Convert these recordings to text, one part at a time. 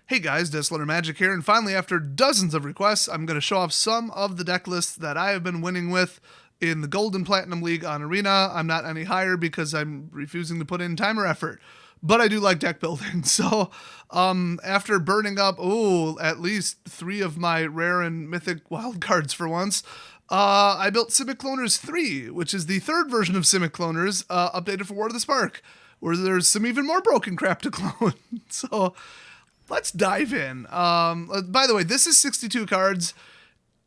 Hey guys, Desolate Magic here, and finally after dozens of requests, I'm going to show off some of the deck lists that I have been winning with in the Gold and Platinum League on Arena. I'm not any higher because I'm refusing to put in time or effort, but I do like deck building. So after burning up, at least 3 of my rare and mythic wild cards for once, I built Simic Cloners 3, which is the third version of Simic Cloners, updated for War of the Spark, where there's some even more broken crap to clone. So let's dive in. By the way, this is 62 cards.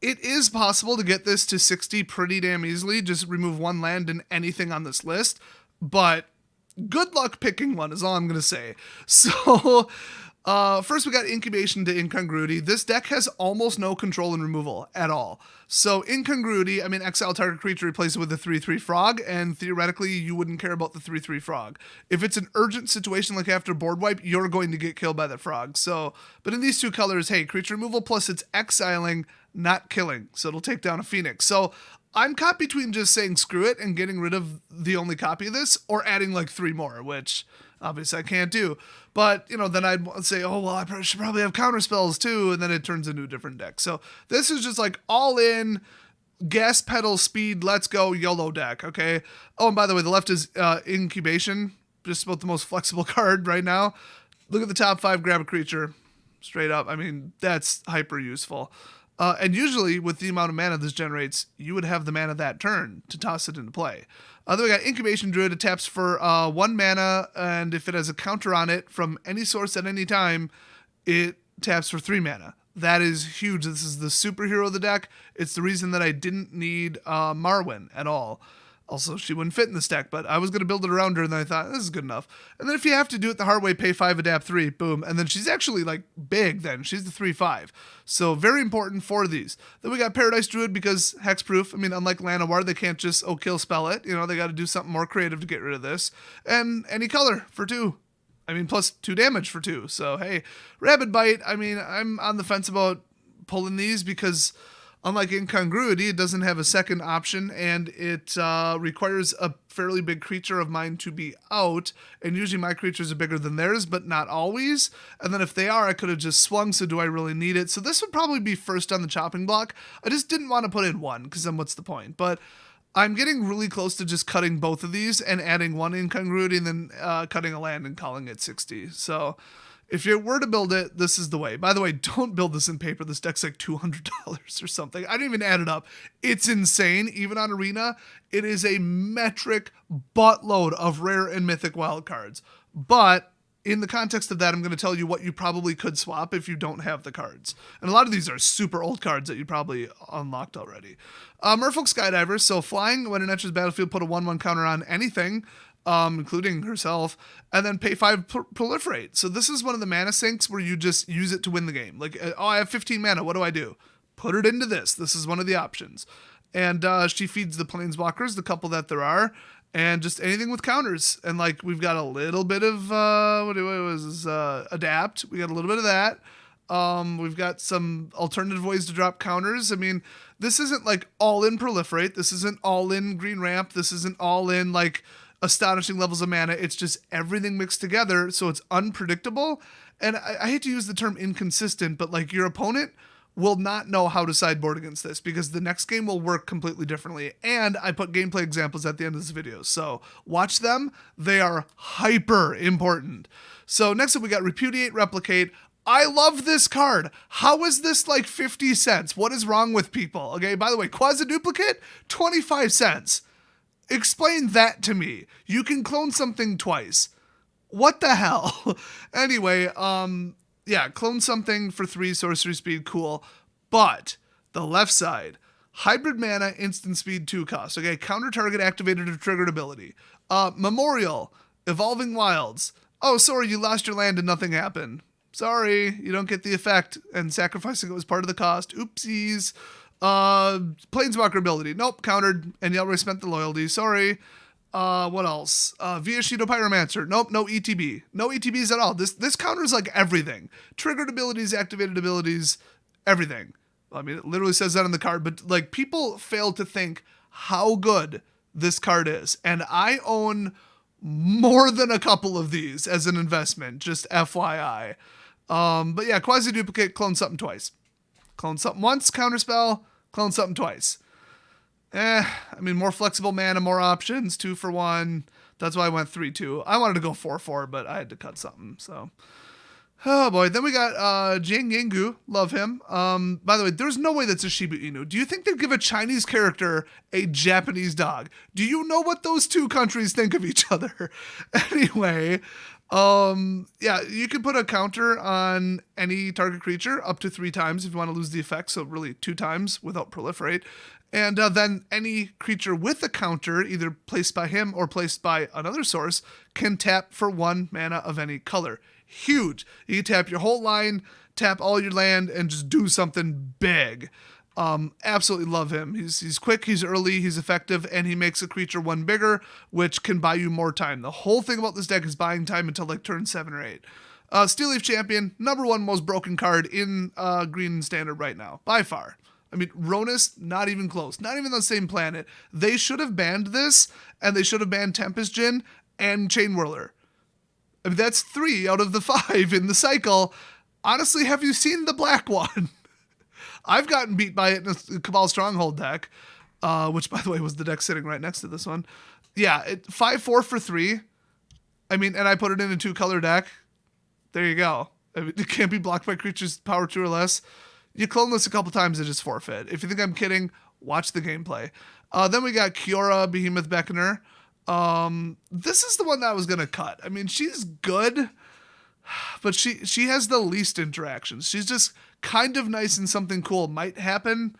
It is possible to get this to 60 pretty damn easily. Just remove 1 land and anything on this list. But good luck picking one is all I'm going to say. So first we got Incubation to Incongruity. This deck has almost no control and removal at all. So Incongruity, exile target creature, replace it with a 3/3 frog, and theoretically you wouldn't care about the 3/3 frog. If it's an urgent situation like after board wipe, you're going to get killed by that frog. So, but in these 2 colors, hey, creature removal plus it's exiling, not killing. So it'll take down a Phoenix. So I'm caught between just saying screw it and getting rid of the only copy of this, or adding like 3 more, which obviously I can't do. But, then I'd say, I should probably have counterspells too, and then it turns into a different deck. So this is just like all in, gas pedal speed, let's go, YOLO deck, okay? Oh, and by the way, the left is Incubation, just about the most flexible card right now. Look at the top 5, grab a creature, straight up. That's hyper useful. And usually, with the amount of mana this generates, you would have the mana that turn to toss it into play. Then we got Incubation Druid. It taps for 1 mana, and if it has a counter on it from any source at any time, it taps for 3 mana. That is huge. This is the superhero of the deck. It's the reason that I didn't need Marwyn at all. Also, she wouldn't fit in this deck, but I was going to build it around her, and then I thought, this is good enough. And then if you have to do it the hard way, pay 5, adapt 3, boom. And then she's actually, big then. She's the 3/5. So very important for these. Then we got Paradise Druid because hexproof. Unlike Llanowar, they can't just, kill spell it. They got to do something more creative to get rid of this. And any color for 2. Plus 2 damage for 2. So, hey, Rabid Bite. I'm on the fence about pulling these because unlike Incongruity, it doesn't have a second option, and it requires a fairly big creature of mine to be out, and usually my creatures are bigger than theirs, but not always. And then if they are, I could have just swung, so do I really need it? So this would probably be first on the chopping block. I just didn't want to put in 1, because then what's the point? But I'm getting really close to just cutting both of these and adding 1 Incongruity and then cutting a land and calling it 60. So if you were to build it, this is the way. By the way, don't build this in paper. This deck's like $200 or something. I didn't even add it up. It's insane. Even on Arena, it is a metric buttload of rare and mythic wild cards. But in the context of that, I'm going to tell you what you probably could swap if you don't have the cards. And a lot of these are super old cards that you probably unlocked already. Merfolk Skydiver. So flying, when it enters battlefield, put a 1/1 counter on anything, including herself, and then pay 5 proliferate. So this is one of the mana sinks where you just use it to win the game. I have 15 mana. What do I do? Put it into this. This is one of the options. And she feeds the planeswalkers, the couple that there are, and just anything with counters. And we've got a little bit of adapt. We got a little bit of that. We've got some alternative ways to drop counters. This isn't all in proliferate. This isn't all in green ramp. This isn't all in astonishing levels of mana. It's just everything mixed together, so it's unpredictable. And I hate to use the term inconsistent, but your opponent will not know how to sideboard against this because the next game will work completely differently. And I put gameplay examples at the end of this video, so watch them. They are hyper important. So next up we got Repudiate, Replicate. I love this card. How is this 50 cents? What is wrong with people? Okay, by the way, Quasiduplicate, 25 cents. Explain that to me. You can clone something twice. What the hell? Anyway, clone something for 3 sorcery speed, cool. But the left side, hybrid mana, instant speed, 2 cost. Okay, counter target activated or triggered ability. Memorial, Evolving Wilds. Oh, sorry, you lost your land and nothing happened. Sorry, you don't get the effect, and sacrificing it was part of the cost. Oopsies. Planeswalker ability. Nope, countered, and you already spent the loyalty. Sorry. What else? Viashido Pyromancer. Nope, no ETB. No ETBs at all. This counters everything. Triggered abilities, activated abilities, everything. It literally says that on the card, but people fail to think how good this card is. And I own more than a couple of these as an investment, just FYI. But yeah, Quasiduplicate, clone something twice. Clone something once, counterspell, clone something twice. I mean, more flexible mana, more options, 2 for 1. That's why I went 3-2. I wanted to go 4-4, but I had to cut something, so. Oh boy, then we got Jiang Yanggu, love him. By the way, there's no way that's a Shiba Inu. Do you think they'd give a Chinese character a Japanese dog? Do you know what those two countries think of each other? Anyway, yeah, you can put a counter on any target creature up to 3 times if you want to lose the effect, so really 2 times without proliferate. And then any creature with a counter, either placed by him or placed by another source, can tap for 1 mana of any color. Huge. You can tap your whole line, tap all your land, and just do something big. Absolutely love him. He's quick, he's early, he's effective, and he makes a creature 1 bigger, which can buy you more time. The whole thing about this deck is buying time until like turn 7 or 8. Steel Leaf Champion, number 1 most broken card in Green Standard right now, by far. I mean, Ronus, not even close. Not even on the same planet. They should have banned this, and they should have banned Tempest Djinn and Chain Whirler. I mean, that's 3 out of the 5 in the cycle. Honestly, have you seen the black one? I've gotten beat by it in a Cabal Stronghold deck, which, by the way, was the deck sitting right next to this one. Yeah, 5-4 for 3. I mean, and I put it in a 2-color deck. There you go. I mean, it can't be blocked by creatures power 2 or less. You clone this a couple times, it just forfeit. If you think I'm kidding, watch the gameplay. Then we got Kiora, Behemoth, Beckoner. This is the one that I was going to cut. I mean, she's good, but she has the least interactions. She's just kind of nice and something cool might happen,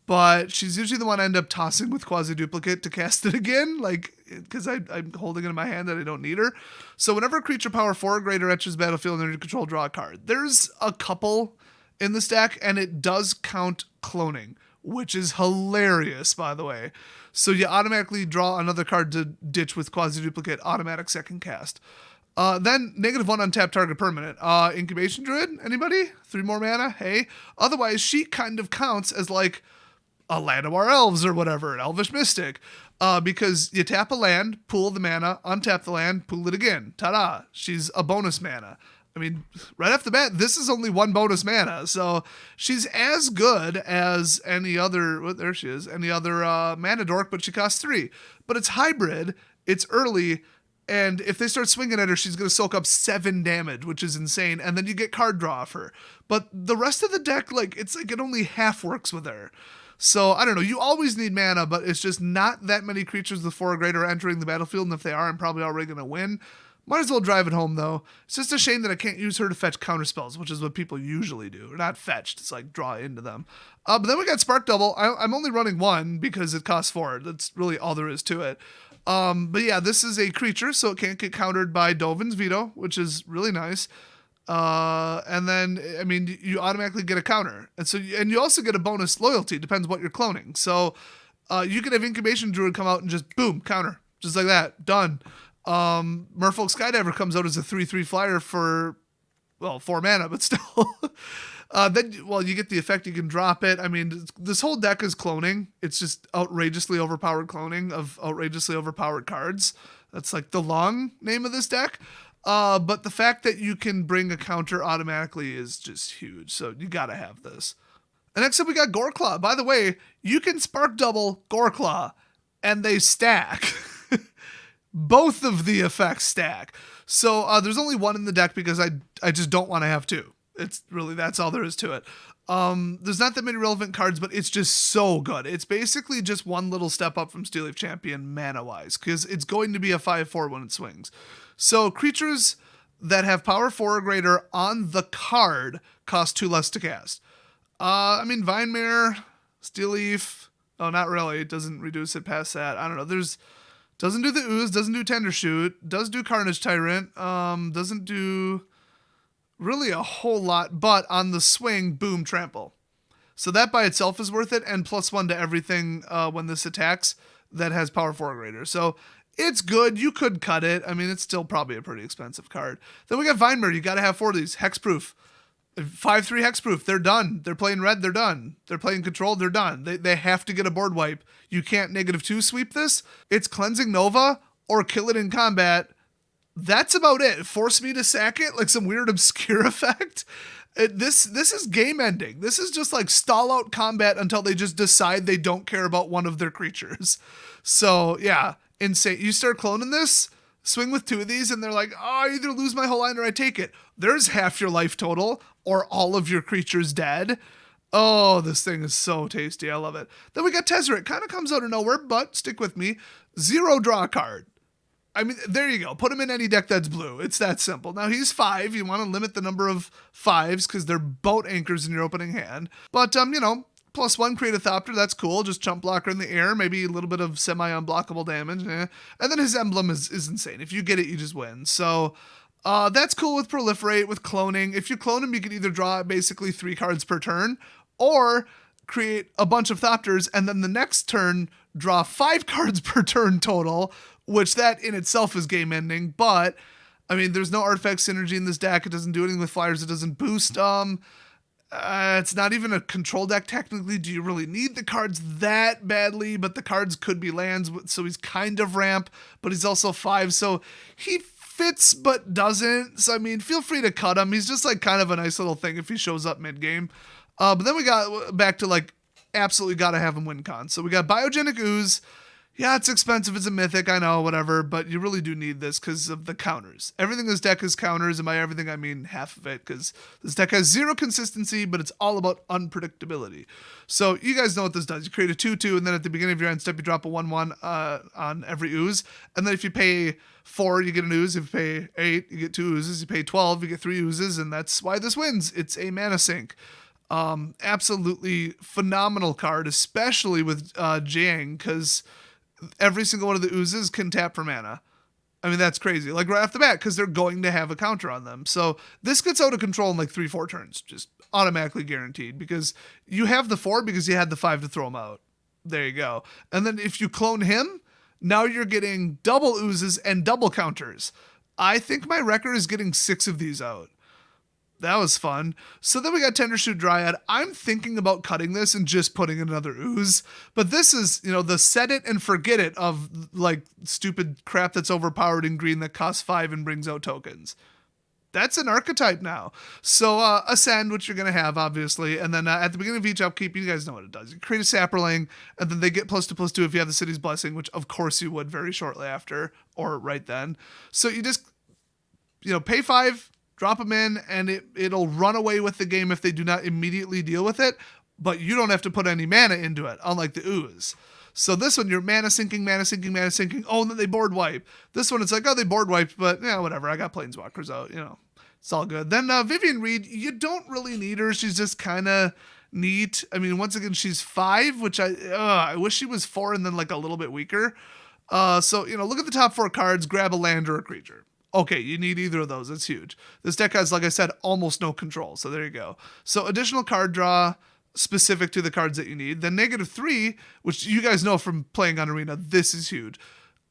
but she's usually the one I end up tossing with Quasiduplicate to cast it again, like, because I'm holding it in my hand that I don't need her. So whenever a creature power 4 or greater enters the battlefield under your control, draw a card. There's a couple in this deck, and it does count cloning, which is hilarious, by the way. So you automatically draw another card to ditch with Quasiduplicate, automatic second cast. Then -1 on tap target permanent. Incubation Druid, anybody? 3 more mana, hey. Otherwise, she kind of counts as like a Land of Our Elves or whatever, an Elvish Mystic. Because you tap a land, pool the mana, untap the land, pool it again. Ta-da, she's a bonus mana. I mean, right off the bat, this is only 1 bonus mana, so she's as good as any other, well, there she is, any other mana dork, but she costs 3. But it's hybrid, it's early, and if they start swinging at her, she's going to soak up 7 damage, which is insane, and then you get card draw off her. But the rest of the deck, like, it's like it only half works with her. So, I don't know, you always need mana, but it's just not that many creatures with 4 or greater entering the battlefield, and if they are, I'm probably already going to win. Might as well drive it home, though. It's just a shame that I can't use her to fetch counterspells, which is what people usually do. Or not fetched, it's like draw into them. But then we got Spark Double. I'm only running 1 because it costs 4. That's really all there is to it. But yeah, this is a creature, so it can't get countered by Dovin's Veto, which is really nice. And then, I mean, you automatically get a counter. And you also get a bonus loyalty, depends what you're cloning. So you could have Incubation Druid come out and just, boom, counter. Just like that, done. Merfolk Skydiver comes out as a 3/3 flyer for, well, 4 mana, but still. Then, well, you get the effect, you can drop it. I mean, this whole deck is cloning. It's just outrageously overpowered cloning of outrageously overpowered cards. That's like the long name of this deck. But the fact that you can bring a counter automatically is just huge. So you gotta have this. And next up we got Goreclaw. By the way, you can Spark Double Goreclaw, and they stack. Both of the effects stack. So there's only 1 in the deck because I just don't want to have 2. It's really, that's all there is to it. There's not that many relevant cards, but it's just so good. It's basically just 1 little step up from Steel Leaf Champion mana-wise, because it's going to be a 5/4 when it swings. So creatures that have power 4 or greater on the card cost 2 less to cast. I mean, Vine Mare, Steel Leaf, oh, not really. It doesn't reduce it past that. I don't know. Doesn't do the Ooze, doesn't do Tendershoot, does do Carnage Tyrant, doesn't do really a whole lot, but on the swing, boom, trample. So that by itself is worth it, and +1 to everything when this attacks that has power 4 or greater. So it's good. You could cut it. I mean, it's still probably a pretty expensive card. Then we got Vine Mare. You got to have 4 of these. Hexproof. 5/3 hexproof. They're done. They're playing red. They're done. They're playing control. They're done. They have to get a board wipe. You can't -2 sweep this. It's cleansing Nova or kill it in combat. that's about it. Force me to sack it, like some weird obscure effect. This is game ending. This is just like stall out combat until they just decide they don't care about one of their creatures. So yeah, insane. You start cloning this, swing with 2 of these, and they're like, oh, I either lose my whole line or I take it. There's half your life total, or all of your creatures dead. Oh, this thing is so tasty. I love it. Then we got Tezzeret. Kind of comes out of nowhere, but stick with me. 0 draw card. I mean, there you go. Put him in any deck that's blue. It's that simple. Now, he's 5. You want to limit the number of 5s because they're boat anchors in your opening hand. But, +1, create a Thopter. That's cool. Just chump blocker in the air. Maybe a little bit of semi-unblockable damage. And then his emblem is insane. If you get it, you just win. So, that's cool with Proliferate, with cloning. If you clone him, you can either draw basically 3 cards per turn, or create a bunch of Thopters, and then the next turn, draw 5 cards per turn total, which that in itself is game ending. But I mean, there's no artifact synergy in this deck. It doesn't do anything with flyers. It doesn't boost. It's not even a control deck technically. Do you really need the cards that badly? But the cards could be lands, so he's kind of ramp, but he's also 5, so he fits but doesn't. So I mean, feel free to cut him. He's just like kind of a nice little thing if he shows up mid game. But then we got back to like absolutely got to have him win cons. So we got Biogenic Ooze. Yeah, it's expensive. It's a mythic. I know, whatever. But you really do need this because of the counters. Everything in this deck is counters. And by everything, I mean half of it. Because this deck has 0 consistency, but it's all about unpredictability. So you guys know what this does. You create a 2/2, and then at the beginning of your end step, you drop a 1/1 on every ooze. And then if you pay 4, you get an ooze. If you pay 8, you get 2 oozes. You pay 12, you get 3 oozes. And that's why this wins. It's a mana sink. Absolutely phenomenal card, especially with Jiang, because every single one of the oozes can tap for mana. I mean, that's crazy. Like right off the bat, because they're going to have a counter on them. So this gets out of control in like 3-4 turns, just automatically guaranteed, because you have the 4 because you had the 5 to throw them out. There you go. And then if you clone him, now you're getting double oozes and double counters. I think my record is getting 6 of these out. That was fun. So then we got Tendershoot Dryad. I'm thinking about cutting this and just putting another ooze. But this is, the set it and forget it of like stupid crap that's overpowered in green that costs 5 and brings out tokens. That's an archetype now. So Ascend, which you're going to have, obviously. And then at the beginning of each upkeep, you guys know what it does. You create a Sapperling, and then they get +2/+2 if you have the City's Blessing, which of course you would very shortly after or right then. So you just, pay 5, drop them in, and it'll run away with the game if they do not immediately deal with it, but you don't have to put any mana into it, unlike the ooze. So this one, you're mana sinking. Oh, and then they board wipe. This one, it's like, oh, they board wiped, but yeah, whatever. I got planeswalkers out, it's all good. Then Vivien Reid, you don't really need her. She's just kind of neat. I mean, once again, she's 5, which I wish she was 4 and then like a little bit weaker. So, look at the top 4 cards, grab a land or a creature. Okay, you need either of those. It's huge. This deck has, like I said, almost no control. So there you go. So additional card draw specific to the cards that you need. Then -3, which you guys know from playing on Arena, this is huge.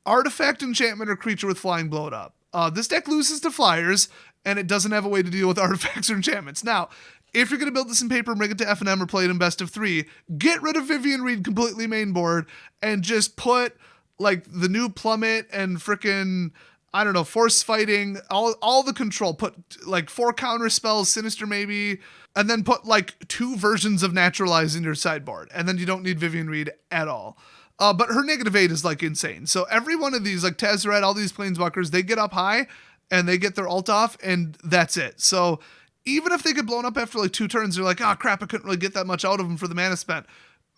Artifact, enchantment, or creature with flying, blow it up. This deck loses to flyers, and it doesn't have a way to deal with artifacts or enchantments. Now, if you're going to build this in paper and bring it to F&M or play it in best of 3, get rid of Vivien Reid completely main board and just put like the new Plummet and frickin', I don't know, force fighting, all the control. Put like 4 counter spells, sinister maybe, and then put like 2 versions of naturalize in your sideboard. And then you don't need Vivien Reid at all. But her -8 is like insane. So every one of these, like Tezzeret, all these planeswalkers, they get up high and they get their ult off, and that's it. So even if they get blown up after like 2 turns, they're like, oh crap, I couldn't really get that much out of them for the mana spent.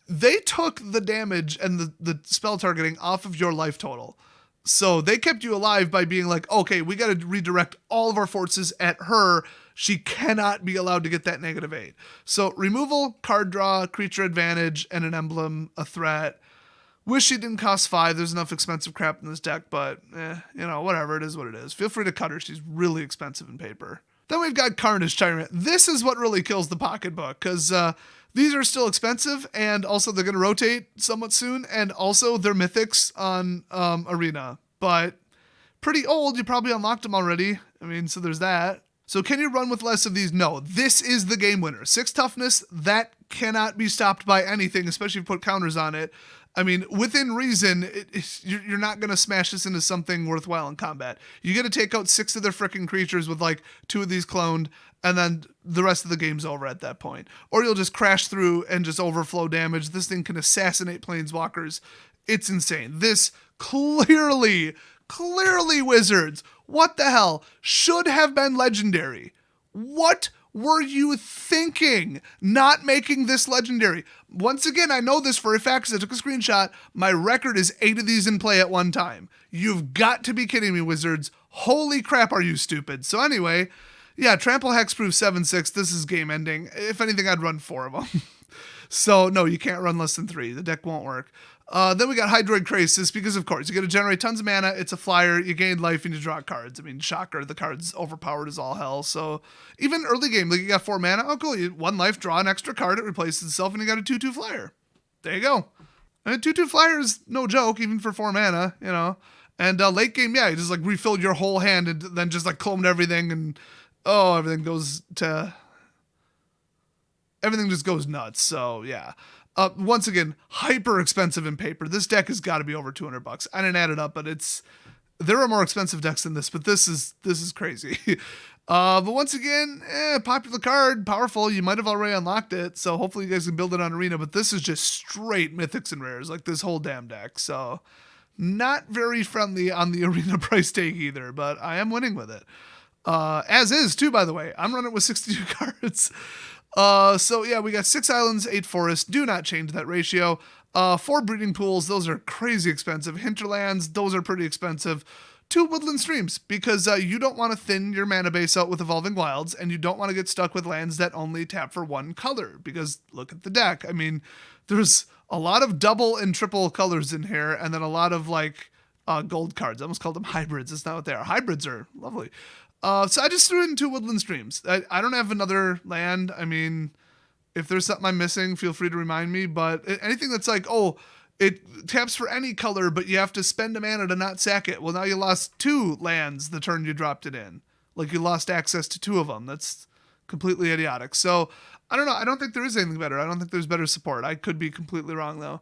They took the damage and the spell targeting off of your life total. So they kept you alive by being like, okay, we got to redirect all of our forces at her. She cannot be allowed to get that -8. So removal, card draw, creature advantage, and an emblem, a threat. Wish she didn't cost 5. There's enough expensive crap in this deck, but whatever. It is what it is. Feel free to cut her. She's really expensive in paper. Then we've got Carnage Tyrant. This is what really kills the pocketbook, because these are still expensive, and also they're going to rotate somewhat soon, and also they're mythics on Arena, but pretty old. You probably unlocked them already. I mean, so there's that. So can you run with less of these? No. This is the game winner. 6 toughness, that cannot be stopped by anything, especially if you put counters on it. I mean, within reason, you're not going to smash this into something worthwhile in combat. You got to take out 6 of their freaking creatures with like 2 of these cloned, and then the rest of the game's over at that point. Or you'll just crash through and just overflow damage. This thing can assassinate planeswalkers. It's insane. This clearly Wizards, what the hell, should have been legendary. What were you thinking not making this legendary? Once again, I know this for a fact because I took a screenshot. My record is 8 of these in play at one time. You've got to be kidding me, Wizards. Holy crap, are you stupid? So anyway, yeah, Trample Hexproof 7/6. This is game ending. If anything, I'd run 4 of them. So no, you can't run less than 3. The deck won't work. Then we got Hydroid Krasis because, of course, you got to generate tons of mana. It's a flyer. You gain life and you draw cards. I mean, shocker, the card's overpowered as all hell. So even early game, like you got 4 mana. Oh, cool. You 1 life, draw an extra card. It replaces itself, and you got a 2/2 flyer. There you go. And a 2/2 flyer is no joke, even for 4 mana, you know. And late game, yeah, you just like refilled your whole hand and then just like cloned everything, and everything just goes nuts. So yeah. Once again, hyper expensive in paper. This deck has got to be over $200. I didn't add it up, but there are more expensive decks than this, but this is crazy. But once again, popular card, powerful. You might have already unlocked it, so hopefully you guys can build it on Arena, but this is just straight mythics and rares, like this whole damn deck. So not very friendly on the Arena price tag either, but I am winning with it. As is too, by the way. I'm running with 62 cards. So yeah, we got 6 islands, 8 forests. Do not change that ratio. 4 breeding pools. Those are crazy expensive. Hinterlands. Those are pretty expensive. 2 woodland streams because you don't want to thin your mana base out with evolving wilds, and you don't want to get stuck with lands that only tap for 1 color because look at the deck. I mean, there's a lot of double and triple colors in here, and then a lot of like gold cards. I almost called them hybrids. That's not what they are. Hybrids are lovely. So I just threw it in 2 woodland streams. I don't have another land. I mean, if there's something I'm missing, feel free to remind me. But anything that's like, it taps for any color, but you have to spend a mana to not sack it. Well, now you lost 2 lands the turn you dropped it in. Like you lost access to 2 of them. That's completely idiotic. So I don't know. I don't think there is anything better. I don't think there's better support. I could be completely wrong though.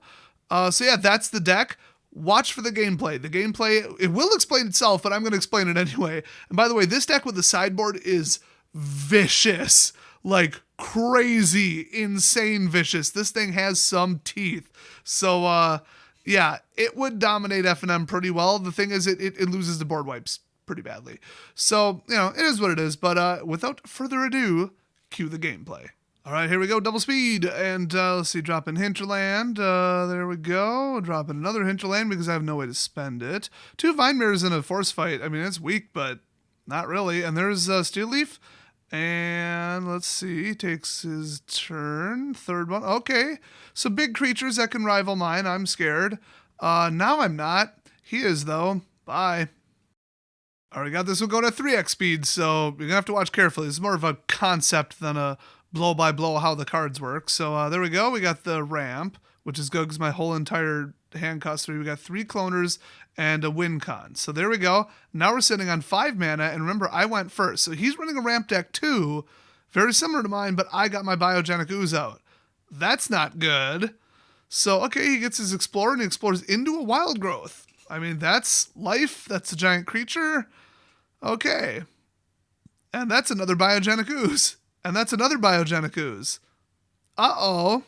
So yeah, that's the deck. Watch for the gameplay. The gameplay, it will explain itself, but I'm going to explain it anyway. And by the way, this deck with the sideboard is vicious. Like crazy, insane vicious. This thing has some teeth. So, yeah, it would dominate F&M pretty well. The thing is, it loses the board wipes pretty badly. So, you know, it is what it is. But without further ado, cue the gameplay. All right, here we go, double speed, and let's see, drop in Hinterland, there we go, drop in another Hinterland because I have no way to spend it. 2 Vine Mares in a force fight, I mean, it's weak, but not really, and there's Steel Leaf, and let's see, takes his turn, 3rd one, okay, so big creatures that can rival mine, I'm scared. Now I'm not, he is though, bye. Alright, got this, we'll go to 3x speed, so you're gonna have to watch carefully, it's more of a concept than a blow by blow how the cards work. So there we go. We got the ramp, which is good because my whole entire hand costs 3. We got 3 cloners and a win con. So there we go. Now we're sitting on 5 mana. And remember, I went first. So he's running a ramp deck too. Very similar to mine, but I got my Biogenic Ooze out. That's not good. So, okay, he gets his Explorer and he explores into a Wild Growth. I mean, that's life. That's a giant creature. Okay. And that's another Biogenic Ooze. And that's another Biogenic Ooze. Uh-oh.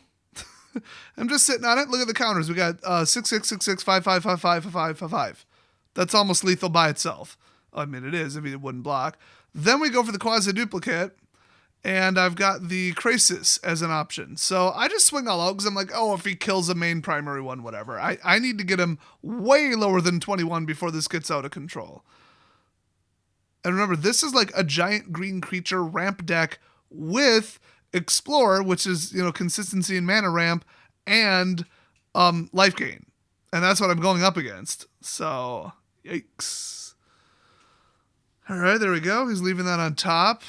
I'm just sitting on it. Look at the counters. We got 6, 6, 6, 6, 5, 5, 5, 5, 5, 5, 5. That's almost lethal by itself. I mean, it is. I mean, it wouldn't block. Then we go for the Quasiduplicate. And I've got the Krasis as an option. So I just swing all out because I'm like, if he kills a main primary one, whatever. I need to get him way lower than 21 before this gets out of control. And remember, this is like a giant green creature ramp deck with Explore, which is, you know, consistency and mana ramp, and life gain. And that's what I'm going up against. So, yikes. All right, there we go. He's leaving that on top.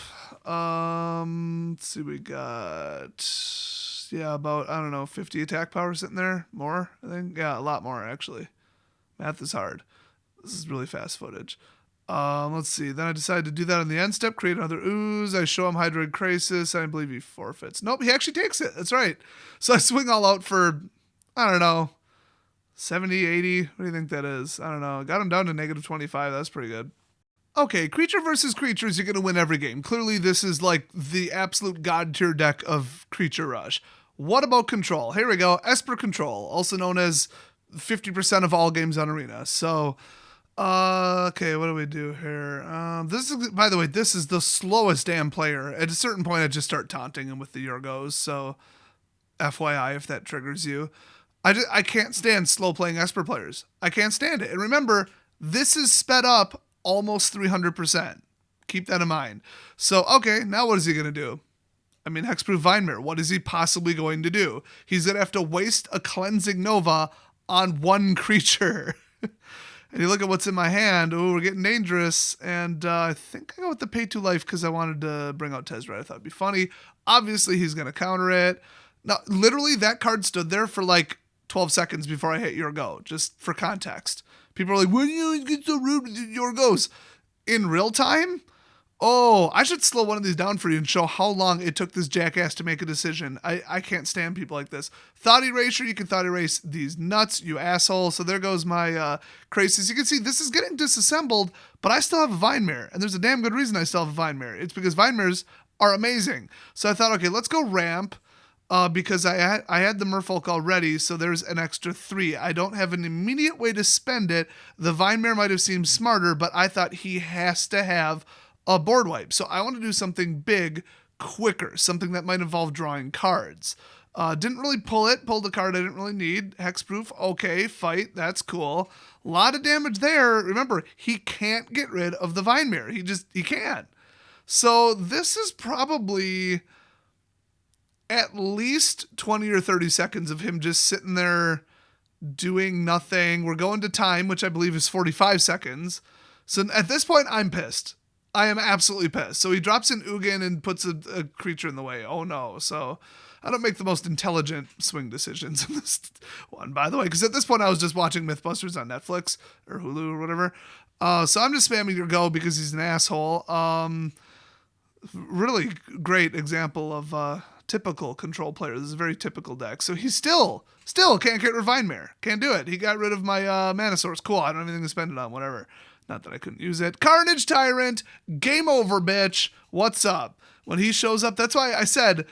Let's see, we got, about, I don't know, 50 attack power sitting there. More, I think. Yeah, a lot more, actually. Math is hard. This is really fast footage. Let's see. Then I decided to do that on the end step, create another ooze. I show him Hydroid Krasis. I believe he forfeits. Nope, he actually takes it. That's right. So I swing all out for, I don't know, 70, 80. What do you think that is? I don't know. Got him down to negative 25. That's pretty good. Okay, creature versus creatures, you're going to win every game. Clearly, this is like the absolute god tier deck of Creature Rush. What about control? Here we go. Esper Control, also known as 50% of all games on Arena. So, okay, what do we do here? This is, by the way, this is the slowest damn player. At a certain point, I just start taunting him with the Yorgos. So, FYI, if that triggers you. I can't stand slow playing Esper players. I can't stand it. And remember, this is sped up almost 300%. Keep that in mind. So, okay, now what is he going to do? I mean, Hexproof Vine Mare, what is he possibly going to do? He's going to have to waste a Cleansing Nova on one creature. And you look at what's in my hand. Oh, we're getting dangerous. And I think I go with the pay 2 life because I wanted to bring out Tezzeret. I thought it'd be funny. Obviously, he's going to counter it. Now, literally, that card stood there for like 12 seconds before I hit your go, just for context. People are like, when you get so rude with your goes? In real time? Oh, I should slow one of these down for you and show how long it took this jackass to make a decision. I can't stand people like this. Thought Erasure, you can Thought Erase these nuts, you asshole. So there goes my Krasis. You can see this is getting disassembled, but I still have a Vine Mare. And there's a damn good reason I still have a Vine Mare. It's because Vine Mares are amazing. So I thought, okay, let's go ramp. Because I had the Merfolk already, so there's an extra 3. I don't have an immediate way to spend it. The Vine Mare might have seemed smarter, but I thought he has to have a board wipe. So I want to do something big, quicker, something that might involve drawing cards. Didn't really pulled a card I didn't really need. Hexproof, okay, fight, that's cool. A lot of damage there. Remember, he can't get rid of the Vine Mare. He can't. So this is probably at least 20 or 30 seconds of him just sitting there doing nothing. We're going to time, which I believe is 45 seconds. So at this point, I'm pissed. I am absolutely pissed. So he drops in Ugin and puts a creature in the way. Oh no. So I don't make the most intelligent swing decisions in this one, by the way, because at this point I was just watching Mythbusters on Netflix or Hulu or whatever. So I'm just spamming your go because he's an asshole. Really great example of typical control player. This is a very typical deck. So he still can't get rid of Vine Mare. Can't do it. He got rid of my mana source. Cool. I don't have anything to spend it on. Whatever. Not that I couldn't use it. Carnage Tyrant. Game over, bitch. What's up? When he shows up, that's why I said,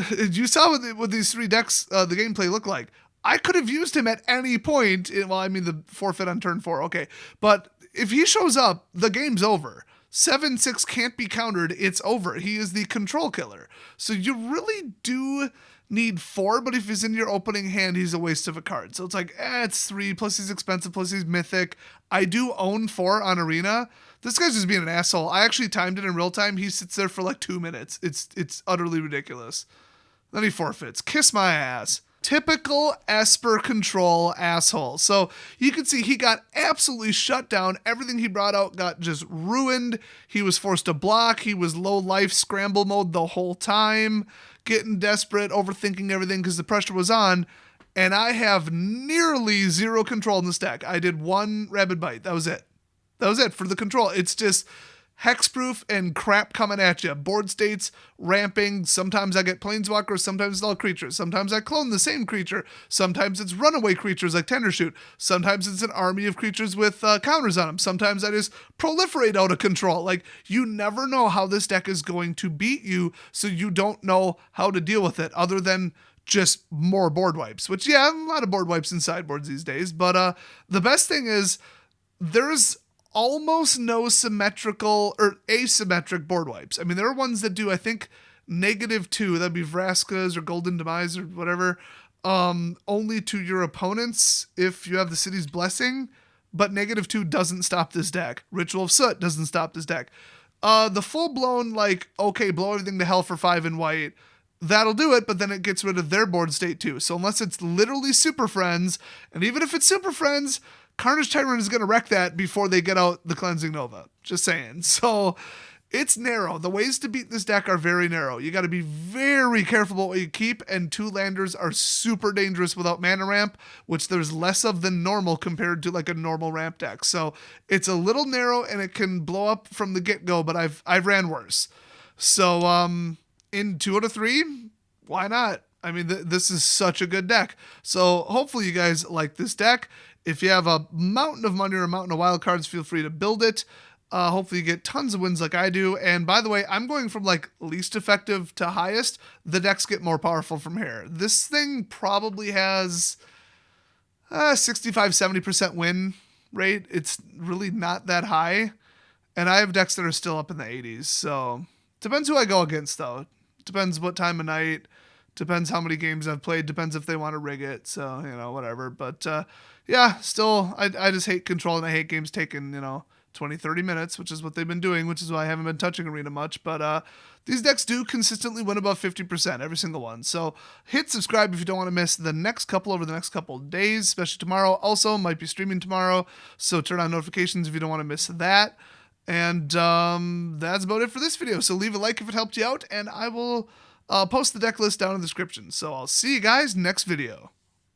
you saw what these 3 decks, the gameplay look like. I could have used him at any point. Well, I mean, the forfeit on turn 4. Okay. But if he shows up, the game's over. 7/6 can't be countered. It's over. He is the control killer. So you really do need 4, but if he's in your opening hand, he's a waste of a card. So it's like, it's 3, plus he's expensive, plus he's mythic. I do own 4 on Arena. This guy's just being an asshole. I actually timed it in real time. He sits there for like 2 minutes. It's utterly ridiculous. Then he forfeits. Kiss my ass. Typical Esper control asshole. So you can see he got absolutely shut down. Everything he brought out got just ruined. He was forced to block. He was low life scramble mode the whole time, getting desperate, overthinking everything because the pressure was on. And I have nearly 0 control in this deck. I did 1 Rabid Bite. That was it. That was it for the control. It's just hexproof and crap coming at you. Board states, ramping. Sometimes I get planeswalkers, sometimes it's all creatures. Sometimes I clone the same creature. Sometimes it's runaway creatures like Tendershoot. Sometimes it's an army of creatures with counters on them. Sometimes I just proliferate out of control. Like, you never know how this deck is going to beat you, so you don't know how to deal with it other than just more board wipes, which, yeah, a lot of board wipes in sideboards these days. But the best thing is there's almost no symmetrical or asymmetric board wipes. I mean, there are ones that do, I think, -2. That'd be Vraska's or Golden Demise or whatever. Only to your opponents if you have the City's Blessing. But -2 doesn't stop this deck. Ritual of Soot doesn't stop this deck. The full-blown, like, okay, blow everything to hell for 5 in white, that'll do it, but then it gets rid of their board state too. So unless it's literally Super Friends, and even if it's Super Friends, Carnage Tyrant is going to wreck that before they get out the Cleansing Nova. Just saying. So it's narrow. The ways to beat this deck are very narrow. You got to be very careful about what you keep, and 2 landers are super dangerous without mana ramp, which there's less of than normal compared to like a normal ramp deck. So it's a little narrow and it can blow up from the get-go, but I've ran worse. So in 2 out of 3, why not? I mean, this is such a good deck. So hopefully you guys like this deck. If you have a mountain of money or a mountain of wild cards, feel free to build it. Hopefully you get tons of wins like I do. And by the way, I'm going from like least effective to highest. The decks get more powerful from here. This thing probably has 65-70% win rate. It's really not that high. And I have decks that are still up in the 80s. So depends who I go against, though. Depends what time of night. Depends how many games I've played. Depends if they want to rig it. So, whatever. But, yeah, still, I just hate control, and I hate games taking, 20, 30 minutes, which is what they've been doing, which is why I haven't been touching Arena much. But these decks do consistently win above 50%, every single one. So hit subscribe if you don't want to miss the next couple over the next couple of days, especially tomorrow. Also, might be streaming tomorrow, so turn on notifications if you don't want to miss that. And that's about it for this video. So leave a like if it helped you out, and I will post the deck list down in the description. So I'll see you guys next video.